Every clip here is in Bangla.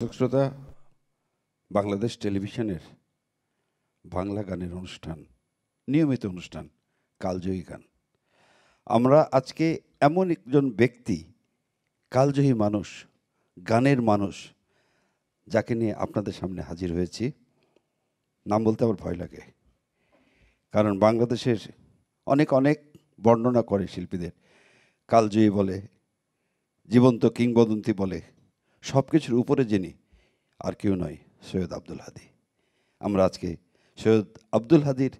দর্শক শ্রোতা, বাংলাদেশ টেলিভিশনের বাংলা গানের অনুষ্ঠান, নিয়মিত অনুষ্ঠান কালজয়ী গান। আমরা আজকে এমন একজন ব্যক্তি, কালজয়ী মানুষ, গানের মানুষ, যাকে নিয়ে আপনাদের সামনে হাজির হয়েছি। নাম বলতে আমার ভয় লাগে, কারণ বাংলাদেশের অনেক অনেক বর্ণনা করে শিল্পীদের, কালজয়ী বলে, জীবন্ত কিংবদন্তি বলে। সব কিছুর উপরে যিনি, আর কেউ নয়, সৈয়দ আব্দুল হাদী। আমরা আজকে সৈয়দ আব্দুল হাদীর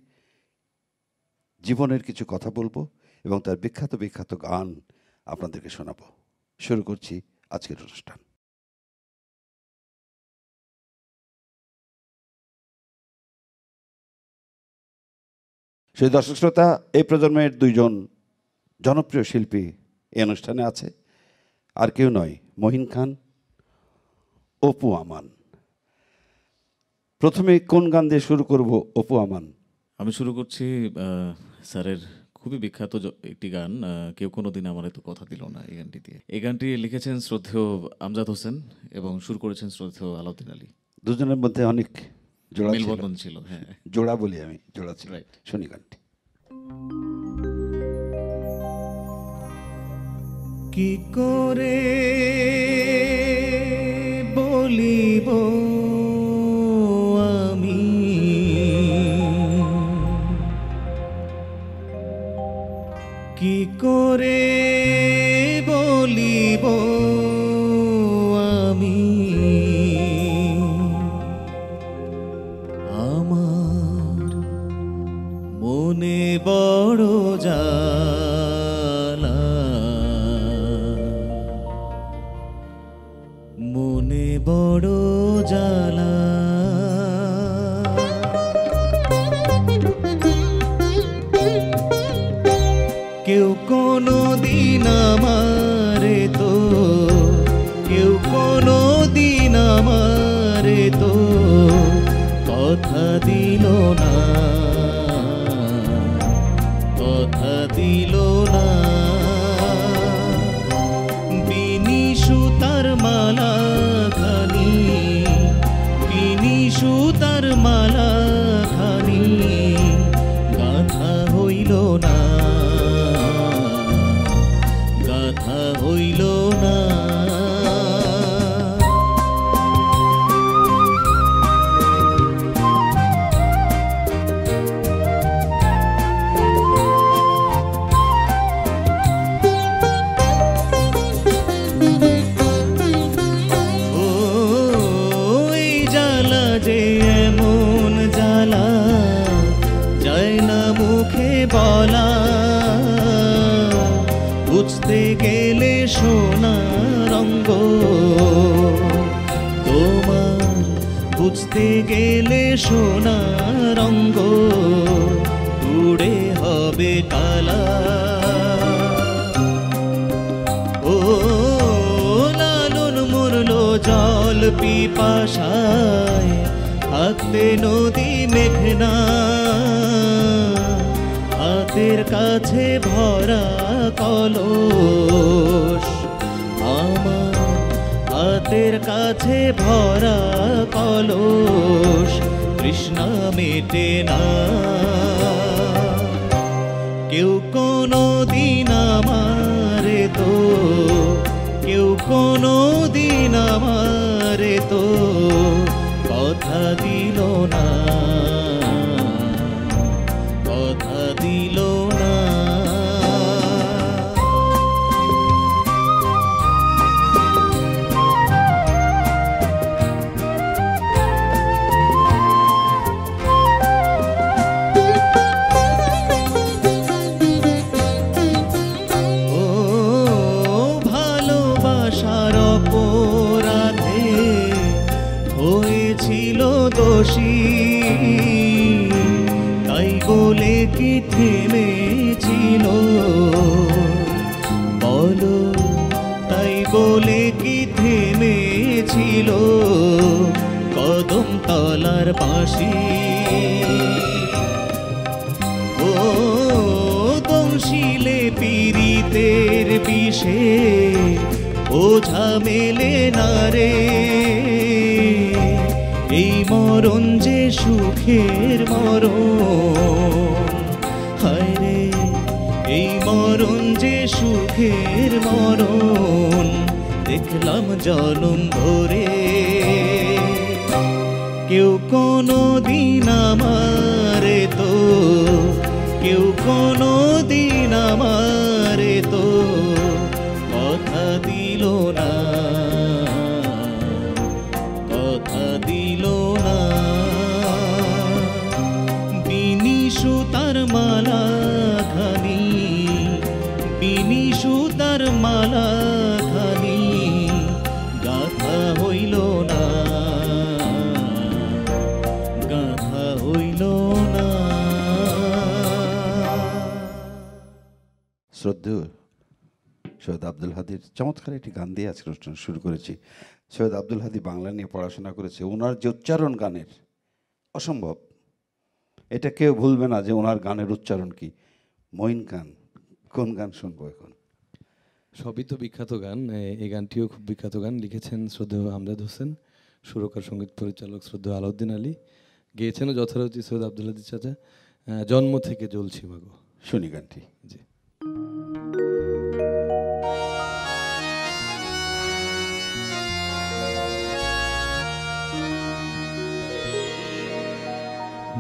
জীবনের কিছু কথা বলবো এবং তার বিখ্যাত বিখ্যাত গান আপনাদেরকে শোনাবো। শুরু করছি আজকের অনুষ্ঠান। সেই দর্শক শ্রোতা, এই প্রজন্মের দুইজন জনপ্রিয় শিল্পী এই অনুষ্ঠানে আছে, আর কেউ নয়, মহিন খান, অপু আমান। প্রথমে কোন গান দিয়ে শুরু করব অপু আমান? আমি শুরু করছি স্যারের খুবই বিখ্যাত একটি গান, কেউ কোনোদিন আমার এত কথা দিল না, এই গানটি দিয়ে। এই গানটি লিখেছেন শ্রদ্ধেয় আমজাদ হোসেন এবং সুর করেছেন শ্রদ্ধেয় আলাউদ্দিন আলী। দুজনের মধ্যে অনেক জোড়া মেলবন্ধন ছিল। হ্যাঁ, জোড়া বলি আমি, জোড়া ছিল। শুনি গানটি। কি করে বলিব আমি, কি করে বলিব আমি, আমার মনে বড় জ্বালা, মনে বড় জ্বালা। কেউ কোনো দিন আমারে তো, কেউ কোনো দিন আমারে তো কথা দিল না, কথা দিল না। বিনি সুতার মালা খানি, বিনি সুতার মালা খানি গাথা হইল না, গাথা হইল না। বলা বুঝতে গেলে সোনা রঙ্গ তোমার, বুঝতে গেলে সোনা রঙ্গ উড়ে হবে কালা। ও লালন মরলো জল পিপাসায়, থাকতে নদী মেঘনা, হাতের কাছে ভরা কলস, আমার হাতের কাছে ভরা কলস, তৃষ্ণা মেটে না। কেউ কোনো দিন আমারে তো, কেউ কোনো দিন আমারে তো কথা দিল না, কথা দিল না। ও ভালোবাসার অপরাধে হয়েছিল দোষী, তাই বলে কি থেমেছিল বলো, তাই বলে কি থেমেছিল কদম তলার বাঁশি। ও দংশিলে পীড়িতের বিষে ওঝা মেলে না রে, মরণ যে সুখের মরণ, হায় রে এই মরণ যে সুখের মরণ, দেখলাম জলম ভরে। কেউ কোনো দিন আমারে তো, কেউ কোনো দিন আমারে তো কথা দিল না, কথা দিল না। বিনি সুতার মালা খানি, বিনি সুতার মালা খানি গাথা হইল না, গাথা হইল না। শ্রদ্ধেয় সৈয়দ আব্দুল হাদীর চমৎকার একটি গান দিয়ে আজকের অনুষ্ঠান শুরু করেছি। সৈয়দ আব্দুল হাদী বাংলা নিয়ে পড়াশোনা করেছে। ওনার যে উচ্চারণ গানের অসম্ভব, এটা কেউ ভুলবে না যে ওনার গানের উচ্চারণ কি। মঈন খান, কোন গান শুনবো এখন? সবই তো বিখ্যাত গান। এই গানটিও খুব বিখ্যাত গান, লিখেছেন শ্রদ্ধেয় আমজাদ হোসেন, সুরকার সঙ্গীত পরিচালক শ্রদ্ধেয় আলাউদ্দিন আলী, গেয়েছেনও যথারীতি সৈয়দ আব্দুল হাদী চাচা। জন্ম থেকে জ্বলছি মাগো। শুনি গানটি। জি।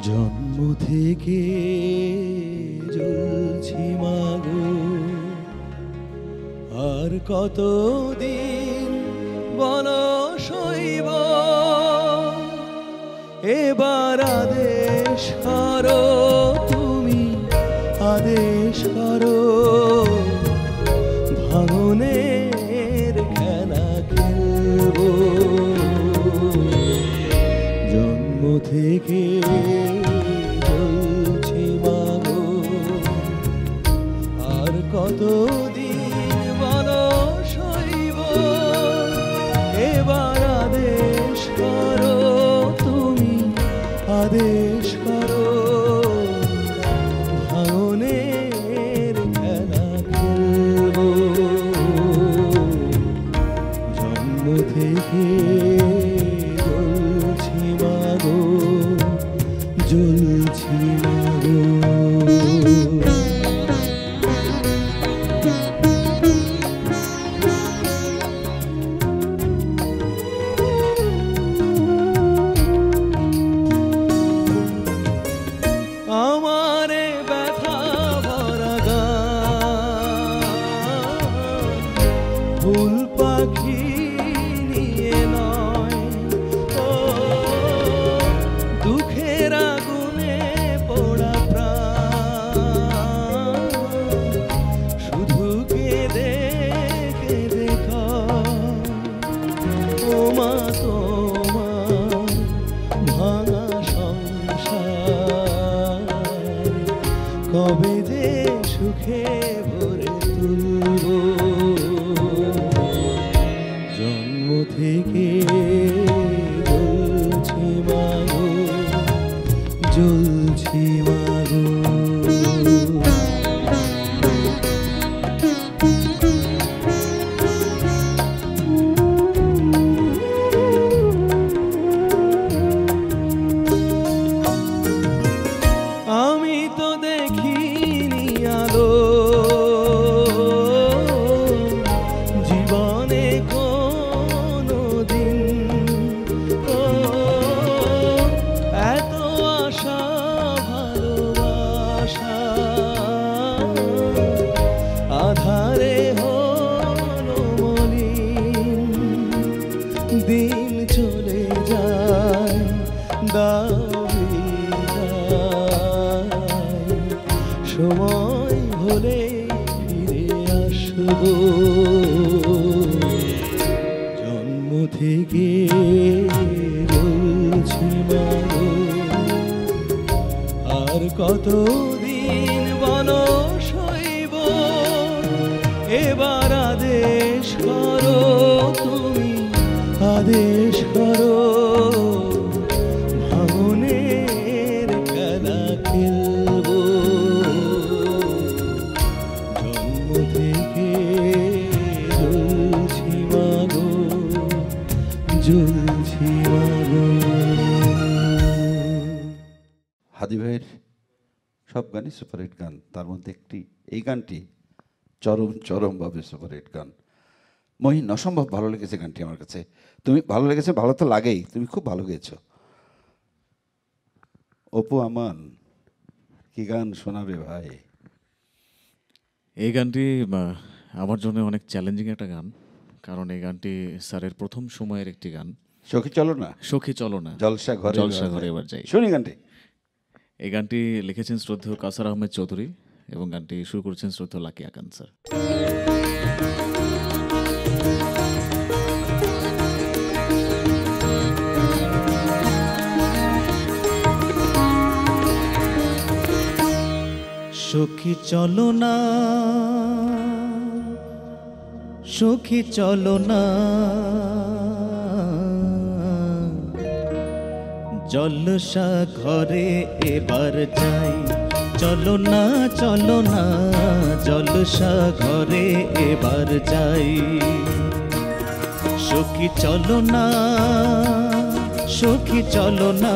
জন্ম থেকে জ্বলছি মাগো, আর কতদিন বলো সইব, এবার আদেশ করো তুমি, আদেশ করো, ভাঙনের খেলা খেলবো। জন্ম থেকে জ্বলছি মাগো, আর কতদিন বলো সইব, এবার আদেশ করো তুমি, আদেশ করো, ভাঙনের খেলা খেলবো। জন্ম থেকে জ্বলছি মাগো, জ্বলছি মাগো। আমারে ব্যথা ভরা গান, ফুল পাখি নিয়ে নয়, ও দুঃখের আগুনে পোড়া প্রাণ, শুধু কেঁদে কেঁদে কয়, ও মা তোমার ভাঙা সংসার কবে যে সুখে ভরে তুলব। জন্ম থেকে জ্বলছি মাগো, জ্বলছি মাগো। আমি তো দেখিনি আলো, জীবনে কোনো দিন, ও এত আশা ভালোবাসা আধারে হলো মলিন, দিন চলে যায় সময় হলে ফিরে আসব। জন্ম থেকে জ্বলছি মাগো, আর কতদিন বলো সইব, এবার আদেশ করো তুমি, আদেশ করো, ভাঙনের খেলা খেলবো। জন্ম থেকে জ্বলছি মাগো, জ্বলছি মাগো। হাদি ভাইয়ের সব গানই সুপারহিট গান, তার মধ্যে একটি এই গানটি চরমভাবে সুপারহিট গান। মহিন, অসম্ভব ভালো লেগেছে গানটি আমার কাছে। তুমি ভালো লেগেছে, ভালো তো লাগেই, তুমি খুব ভালো গেয়েছো। অপু আমান, কি গান শোনাবে ভাই? এই গানটি আমার জন্য অনেক চ্যালেঞ্জিং একটা গান, কারণ এই গানটি স্যারের প্রথম সময়ের একটি গান। সখী চলো না, সখী চলো না, জলসা ঘরে এবার যাই। শুনি গানটি। এই গানটি লিখেছেন শ্রদ্ধেয় কাসার আহমেদ চৌধুরী এবং গানটি শুরু করেছেন শ্রদ্ধেয় লাকি আকান স্যার। সখী চলো না, সখী চলো না, জলসা ঘরে এবার যাই। চলো না, চলো না, জলসা ঘরে এবার যাই। সখী চলো না, সখী চলো না,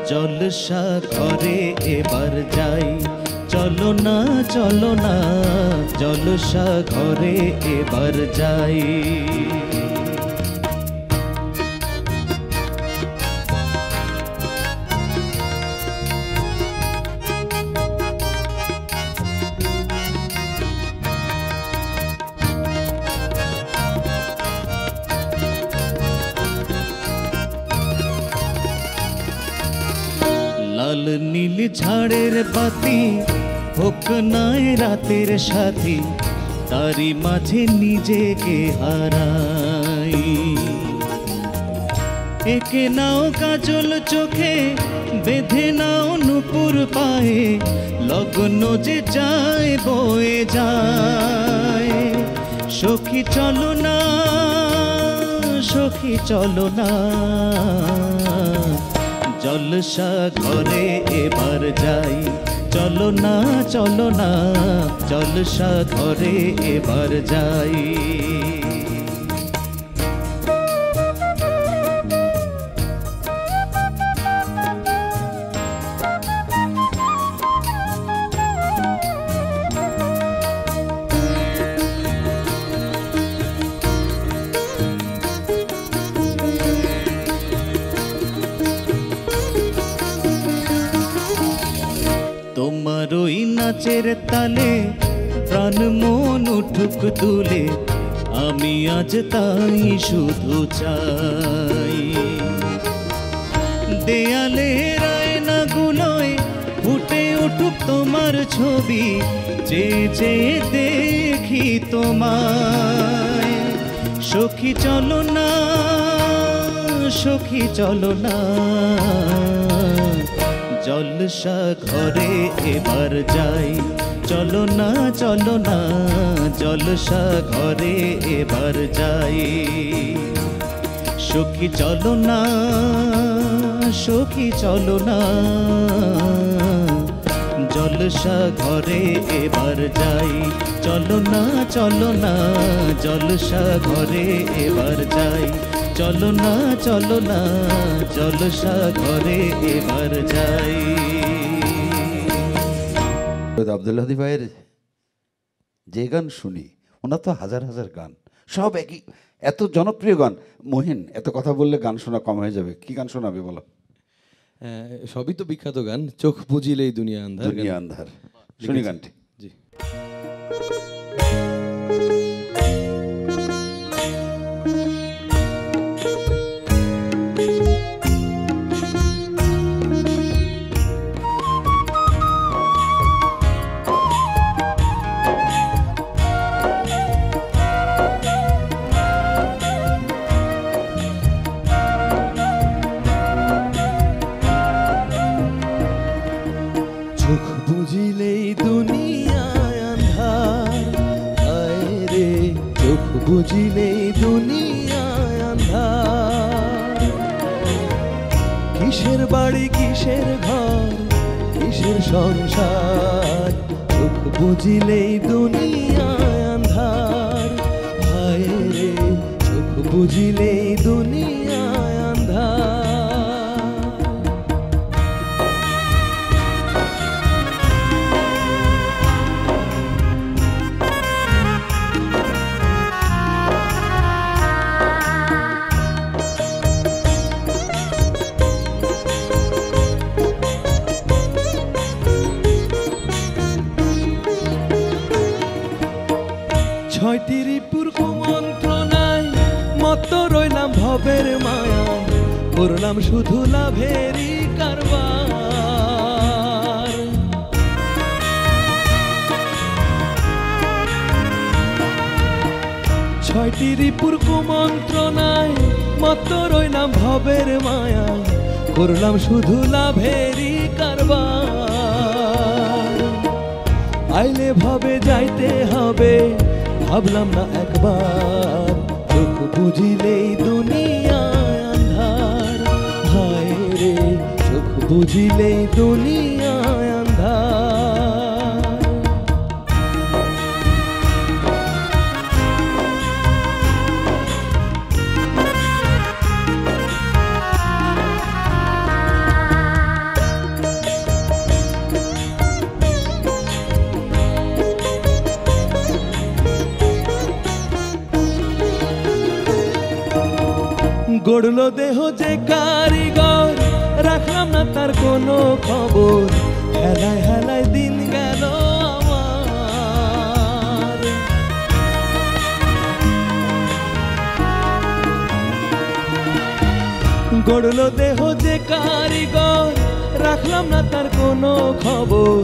জলসা ঘরে এবার যাই। চলো না, চলো না, জলসা ঘরে এবার যাই। লাল নীল ঝাড়ের বাতি হোক নাই রাতের সাথী, তারি মাঝে নিজেকে হারাই। একে নাও কাজল চোখে, বেঁধে নাও নুপুর পায়ে, লগ্ন যে যায় বয়ে যায়। সখী চলো না, সখী চলো না, জলসা ঘরে এবার যাই। চলো না, চলো না, জলসা ঘরে এবার যাই। তোমার ওই নাচের তালে প্রাণ মন উঠুক তুলে, আমি আজ তাই শুধু চাই। দেয়ালের আয়নাগুলোয় ফুটে উঠুক তোমার ছবি, যে যে দেখি তোমায়। সখী চলো না, সখী চলো না, জলসা ঘরে এবার যাই। চলো না, চলো না, জলসা ঘরে এবার যাই। সখী চলো না, সখী চলো না, জলসা ঘরে এবার যাই। চলো না, চলো না, জলসা ঘরে এবার যাই। চলো না, চলো না, জলসা ঘরে এবার যাই। আব্দুল হাদী ভাইয়ের যে গান শুনি, ওনার তো হাজার হাজার গান, সব একই, এত জনপ্রিয় গান। মহিন, এত কথা বললে গান শোনা কম হয়ে যাবে, কি গান শোনাবে বলো? সবই তো বিখ্যাত গান, চোখ বুঝিলেই দুনিয়া আন্ধার। দুনিয়া আন্ধার, শুনি গানটি। জি। চোখ বুঝিলেই দুনিয়ায় আন্ধার, হায় রে চোখ বুঝিলেই দুনিয়ায় আন্ধার। কিসের বাড়ি, কিসের ঘর, কিসের সংসার, চোখ বুঝিলেই দুনিয়ায় আন্ধার। হায় রে চোখ বুঝিলেই দুনিয়ায় আন্ধার। মত্ত রইলাম ভবের মায়া, করলাম শুধু লাভেরই কারবার। ছয়টি রিপুর কুমন্ত্রণায় মত্ত রইলাম ভবের মায়া, করলাম শুধু লাভেরই কারবার। আইলে ভবে যাইতে হবে, ভাবলাম না একবার, চোখ বুঝিলেই দুনিয়ায় আন্ধার। হায় রে, চোখ বুঝিলেই দুনিয়ায় আন্ধার। গড়লো দেহ যে কারিগর, রাখলাম না তার কোনো খবর, হেলায় হেলায় দিন গেল আমার। গড়লো দেহ যে কারিগর, রাখলাম না তার কোনো খবর,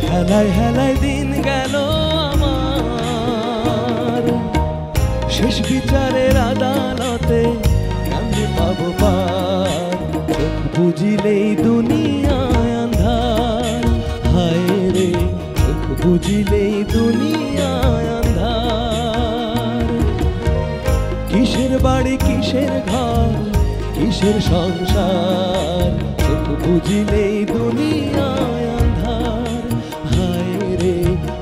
হেলায় হেলায় দিন গেল আমার। শেষ বিচারের আদালতে কেমনে পাবো পার, চোখ বুঝিলেই দুনিয়ায় আন্ধার। হায় রে, চোখ বুঝিলেই দুনিয়ায় আন্ধার। কিসের বাড়ি কিসের ঘর, কিসের সংসার, চোখ বুঝিলেই দুনিয়ায় আন্ধার। হায় রে,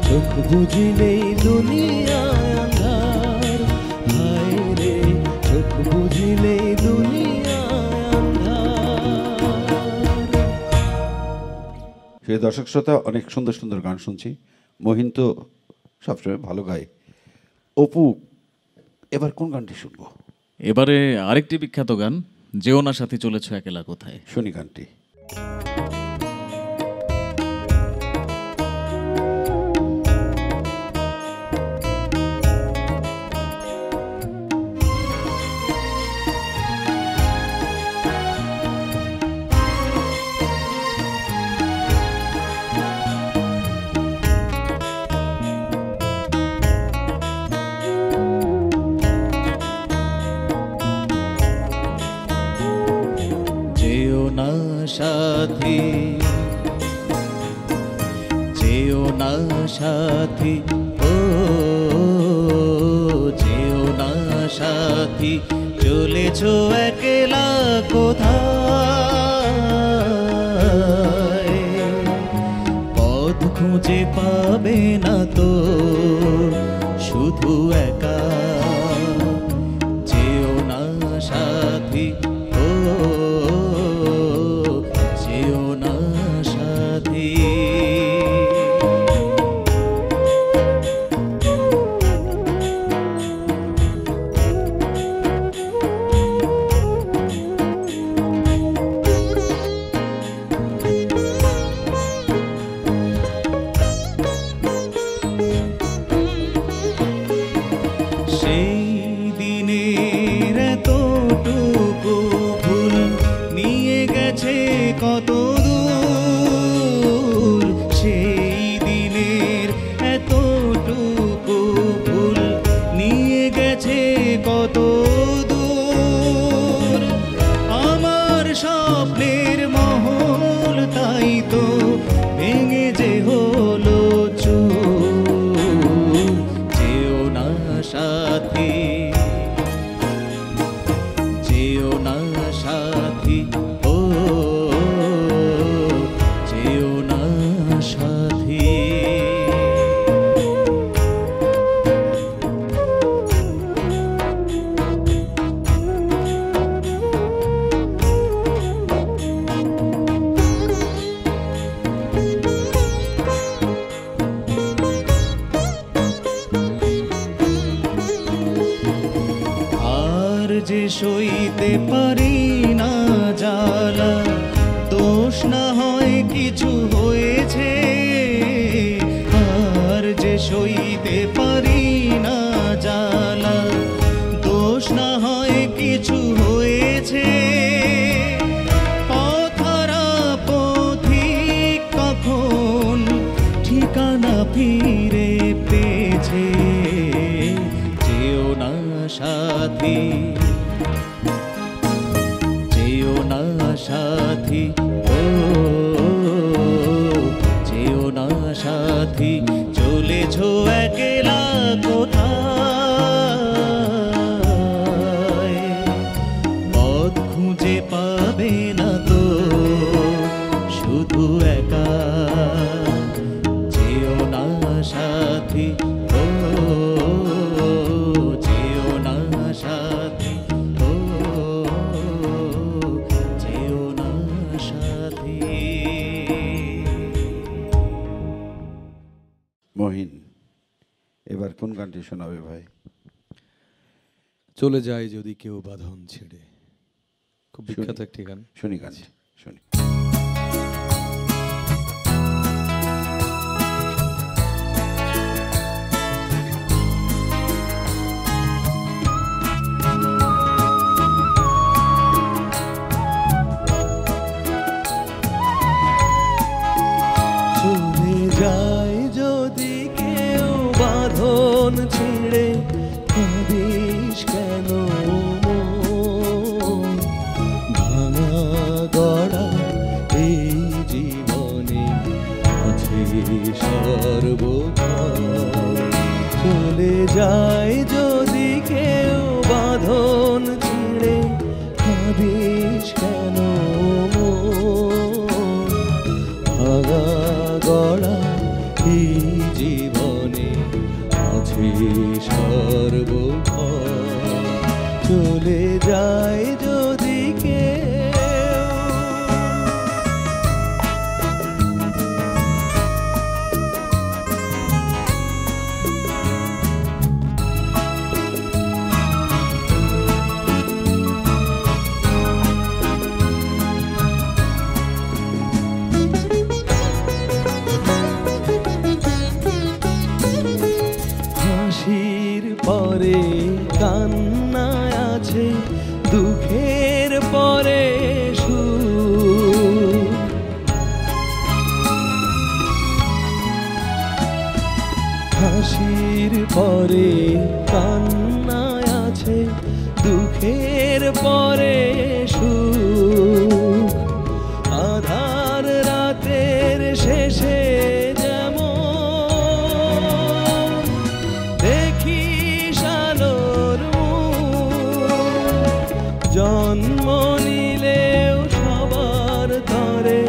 চোখ বুঝিলেই দুনিয়ায় আন্ধার। হায় রে, চোখ বুঝিলেই দুনিয়ায় আন্ধার। সেই দর্শক শ্রোতা, অনেক সুন্দর সুন্দর গান শুনছি। মহিন তো সবসময় ভালো গায়। অপু, এবার কোন গানটি শুনবো? এবারে আরেকটি বিখ্যাত গান, যেও না সাথী চলেছ একলা কোথায়। শুনি গানটি। যেও না সাথী, যেও না সাথী, ও যেও না সাথী, চলেছ একলা কোথায়। পথ খুঁজে পাবে না তো শুধু একা। যেও না সাথী, ও যেও না সাথী। সেই দিনের এতটুকু ভুল নিয়ে গেছে কত দূর। সেই দিনের এতটুকু ভুল নিয়ে গেছে কত দূর। আমার স্বপ্নের মহল তাই তো ভেঙে যে হলো চুর। যেও না সাথী, যেও না সাথী, ও যেও না সাথী। আর যে সইতে পারি না জ্বালা, দোষ না হয় কিছু হয়েছে। আর যে সইতে পারি না জ্বালা, দোষ না হয় কিছু হয়েছে, পথহারা পথিক কখন ঠিকানা ফিরে পেয়েছে। যেও না সাথী, যেও না সাথী, ও যেও না সাথী, চলেছ একলা কোথায়, পথ খুঁজে পাবে না তো শুধু একা। যেও না সাথী, ও যেও না সাথী, ও যেও না সাথী। মহিন, এবার কোন গানটি শোনাবে ভাই? চলে যায় যদি কেউ বাঁধন ছেড়ে, খুব বিখ্যাত একটি গান। শুনি গানটি, শুনি। চলে যায় যদি কেউ বাঁধন ছিঁড়ে, কাঁদিস কেন মন? ভাঙা গড়া এই জীবনে আছে সর্বক্ষণ। চলে যায় যদি কেউ বাঁধন ছিঁড়ে, কাঁদিস কেন মন? ভাঙা গড়া এই জীবনে আছে সর্বক্ষণ। চলে যায় যদি কেউ। হাসির পরে কান্না আছে, দুঃখের পরে সুখ। হাসির পরে কান্না আছে, দুঃখের পরে সুখ। আধার রাতের শেষে যেমন দেখিস আলোর মুখ, জন্ম নিলেও সবার তরে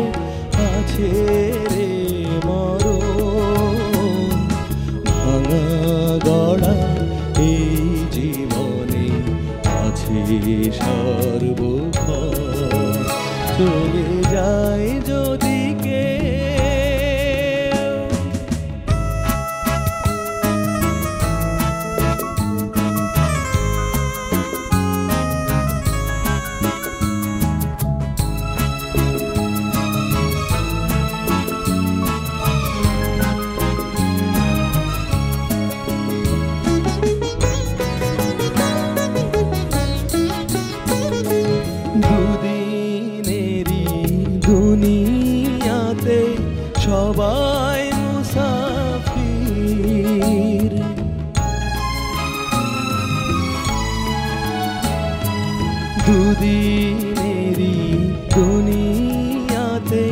আছে রে মরণ। ভাঙা গড়া এই জীবনে আছে সর্বক্ষণ। চলে যায় যদি কেউ। দুদিনেরই দুনিয়াতে সবাই মুসাফির। দুদিনেরই দুনিয়াতে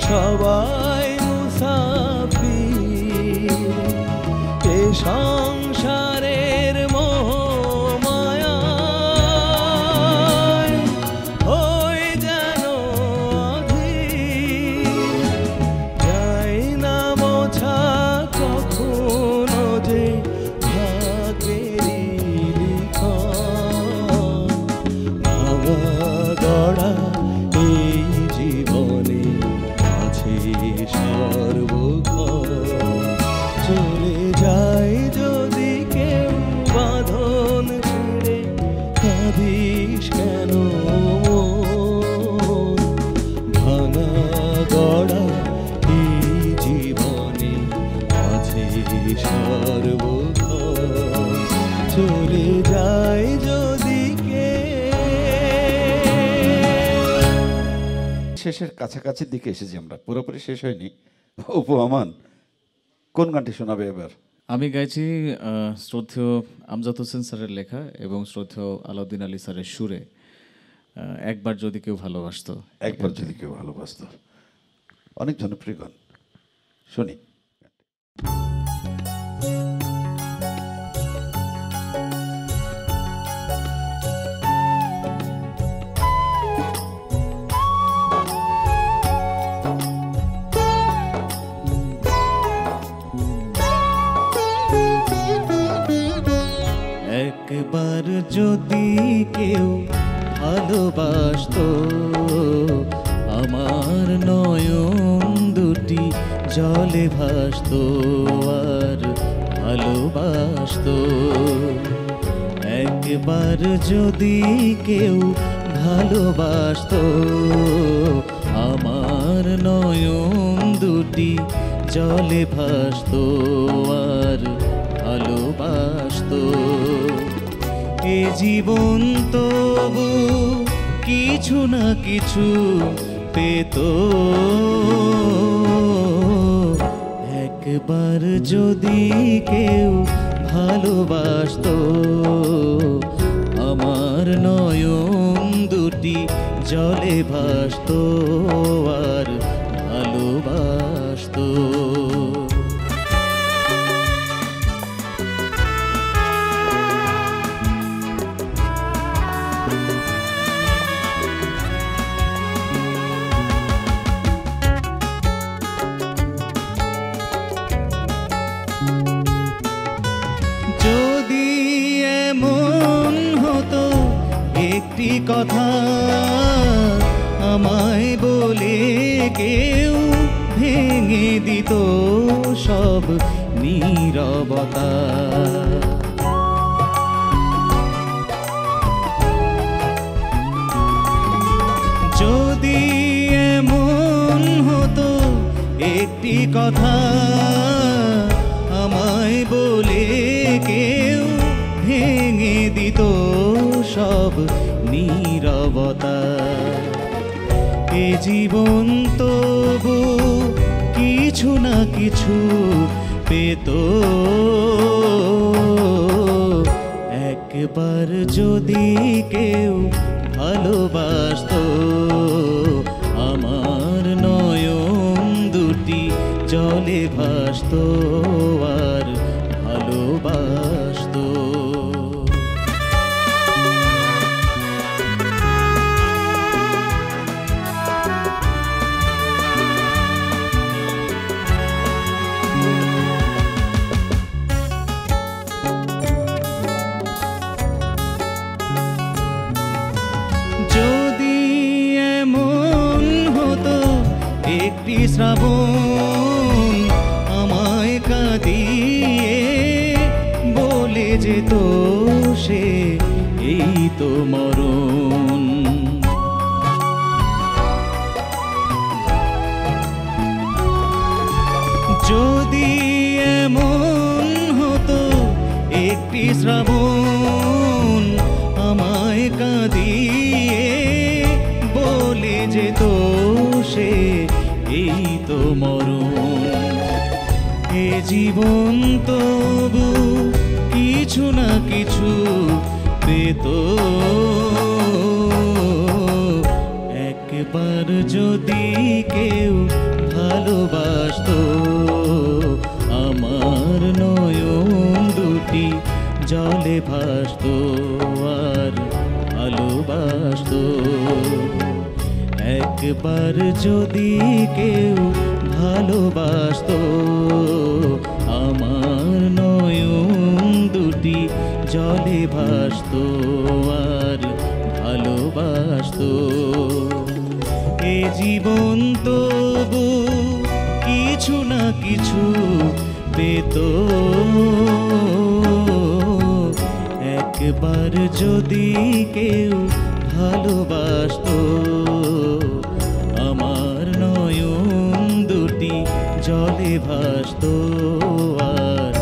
সবাই মুসাফির। এ সংসারের মোহ মায়ায় হয়ে যেন অধীর। যায় না মোছা কখনো যে ভাগ্যেরই লিখন। ভাঙা গড়া এই জীবনে আছে সর্বক্ষণ। চলে যায় যদি কেউ বাঁধন ছেড়ে, কাঁদিস কেন মন? ভাঙা গড়া এই জীবনে আছে সর্বক্ষণ। চলে যায় যদি কেউ। শেষের কাছাকাছির দিকে এসেছি আমরা, পুরোপুরি শেষ হয়নি। অপু আমান কোন গানটি শোনাবে এবার? আমি গাইছি শ্রদ্ধেয় আমজাদ হোসেন স্যারের লেখা এবং শ্রদ্ধেয় আলাউদ্দিন আলী স্যারের সুরে একবার যদি কেউ ভালোবাসতো। একবার যদি কেউ ভালোবাসতো, অনেক জনপ্রিয় গান, শুনি। একবার যদি কেউ ভালোবাসতো, আমার নয়ন দুটি জলে ভাসতো আর ভালোবাসতো। একবার যদি কেউ ভালোবাসতো, আমার নয়ন দুটি জলে ভাসতো আর ভালোবাসতো। এ জীবন তবু কিছু না কিছু পেত, একবার যদি কেউ ভালোবাসতো, আমার নয়ন দুটি জলে ভাসতো আর ভালোবাসতো। যদি এমন হতো একটি কথা আমায় বলে কেউ ভেঙে দিত সব নীরবতা, যদি এমন হতো একটি কথা আমায় বলে কেউ ভেঙে দিত সব নীরবতা, এ জীবন তবু কিছু না কিছু পেত, একবার যদি কেউ ভালোবাসতো, আমার নয়ন দুটি জলে ভাসতো আর ভালোবাসতো। যদি এমন হতো একটি শ্রাবণ আমায় কাঁদিয়ে বলে যেত সে এই তো মরণ, যদি এমন হতো একটি শ্রাবণ আমায় কাঁদিয়ে বলে যেত সে এই তো মরণ, এ জীবন তবু কিছু না কিছু পেত, একবার যদি কেউ ভালোবাসতো, আমার নয়ন দুটি জলে ভাসতো আর ভালোবাসতো, একবার যদি কেউ ভালোবাসতো, আমার নয়ন দুটি জলে ভাসতো আর ভালোবাসতো, এ জীবন তবু কিছু না কিছু পেত, একবার যদি কেউ ভালোবাসতো, আমার নয়ন দুটি জলে ভাসতো আর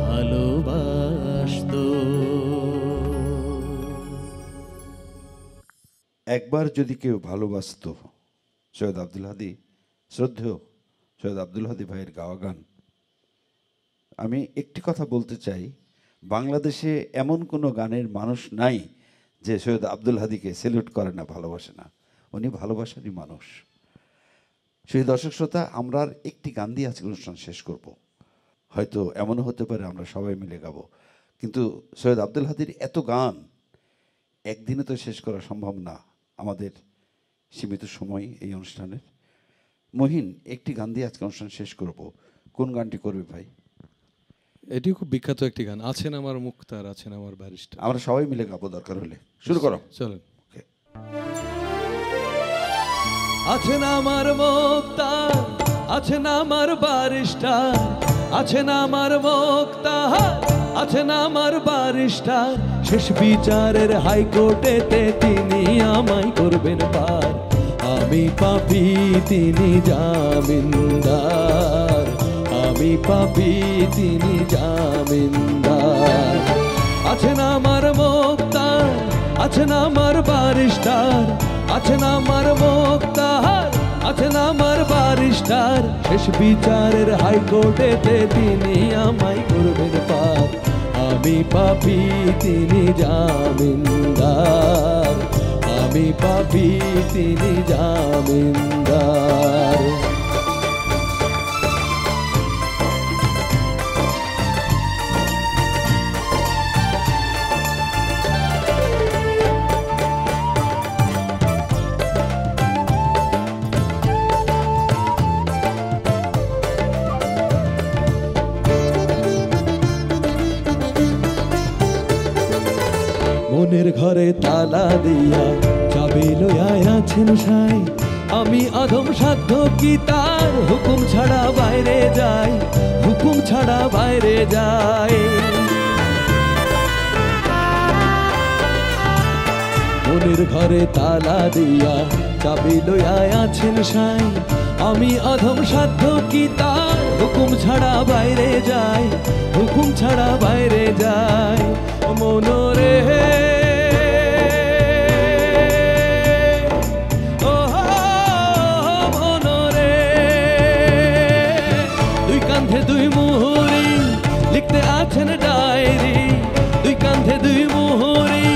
ভালোবাসতো। একবার যদি কেউ ভালোবাসতো, সৈয়দ আব্দুল হাদী, শ্রদ্ধেয় সৈয়দ আব্দুল হাদী ভাইয়ের গাওয়া গান। আমি একটি কথা বলতে চাই, বাংলাদেশে এমন কোনো গানের মানুষ নাই যে সৈয়দ আব্দুল হাদীকে সেলিউট করে না, ভালোবাসে না। উনি ভালোবাসারই মানুষ। সেই দর্শক শ্রোতা, আমরা আর একটি গান দিয়ে আজকে অনুষ্ঠান শেষ করব। হয়তো এমনও হতে পারে আমরা সবাই মিলে গাবো, কিন্তু সৈয়দ আব্দুল হাদীর এত গান একদিনে তো শেষ করা সম্ভব না আমাদের সীমিত সময় এই অনুষ্ঠানের। মহিন, একটি গান দিয়ে আজকে অনুষ্ঠান শেষ করব। কোন গানটি করবে ভাই? এটিও খুব বিখ্যাত একটি গান, আছেন আমার মুক্তার, আছেন আমার ব্যারিস্টার। আমরা সবাই মিলে গাবো দরকার হলে। শুরু করো। চলেন। ওকে। আছেন আমার মুক্তার, আছেন আমার ব্যারিস্টার, আছেন আমার মুক্তার, আছেন আমার ব্যারিস্টার, শেষ বিচারের হাইকোর্টেতে তিনি আমায় করবেন পার। আমি পাপী, তিনি জামিনদার, আমি পাপী, তিনি জামিনদার। আছেন আমার মুক্তার, আছেন আমার ব্যারিস্টার, আছেন আমার মুক্তার, আছেন আমার ব্যারিস্টার, শেষ বিচারের হাইকোর্টেতে তিনি আমায় করবেন পার। আমি পাপী, তিনি জামিনদার, আমি পাপী, তিনি জামিনদার। মনের ঘরে তালা দিয়া চাবি লইয়া আছেন সাই, আমি অধম সাধ্য কি তার হুকুম ছাড়া বাইরে যাই, হুকুম ছাড়া বাইরে যাই। মনের ঘরে তালা দিয়া চাবি লইয়া আছেন সাই, আমি অধম সাধ্য কি তার হুকুম ছাড়া বাইরে যাই, হুকুম ছাড়া বাইরে যাই। মনোরে দুই মুহুরি লিখতে আছেন ডায়েরি, দুই কান্ধে দুই মুহুরি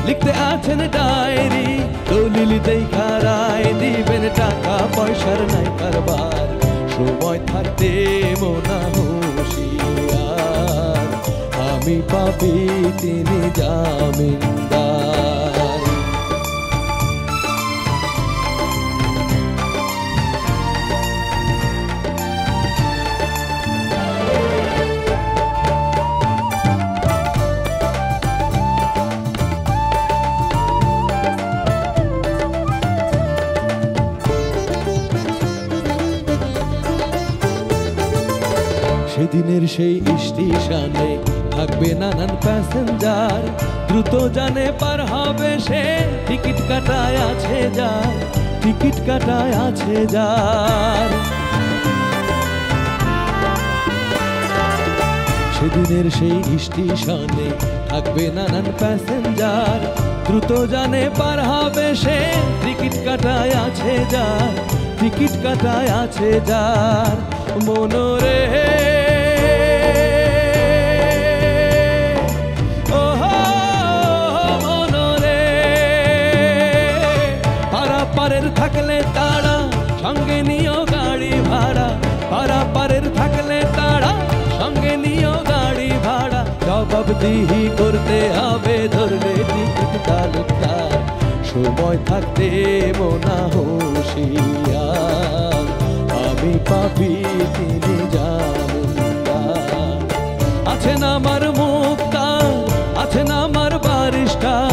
লিখতে আছেন ডায়েরি, দলিল দেখা রায় দিবেন, টাকা পয়সার নাই কারবার, সময় থাকতে মোনা হুঁশিয়ার। আমি পাপী, তিনি জামিনদার। সেদিনের সেই স্টেশনে থাকবে নানান প্যাসেঞ্জার, দ্রুত জানে পার হবে সে, টিকিট কাটায় আছে যার, টিকিট কাটায় আছে যার। সেদিনের সেই স্টেশনে থাকবে নানান প্যাসেঞ্জার, দ্রুত জানে পার হবে সে, টিকিট কাটায় আছে যার, টিকিট কাটায় আছে যার। মনোরে পারাপারের থাকলে তারা সঙ্গে নিও গাড়ি ভাড়া, পারাপারের থাকলে তারা সঙ্গে নিও গাড়ি ভাড়া, জবাবদিহি করতে হবে ধরলে টিকিট তালুকদার, সময় থাকতে মোনা হুঁশিয়ার। আমি পাপী, তিনি জামিনদার। আছেন আমার মুক্তার, আছেন আমার ব্যারিস্টার,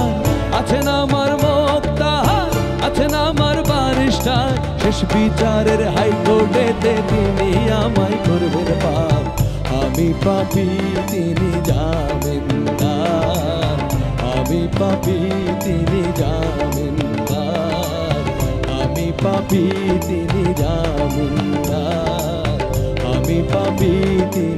আছেন আমার মুক্তার, আছেন আমার ব্যারিস্টার, শেষ বিচারের হাইকোর্টেতে তিনি আমায় করবেন পার। আমি পাপী, তিনি জামিনদার, আমি পাপী, তিনি জামিনদার, আমি পাপী, তিনি জামিনদার, আমি পাপী, তিনি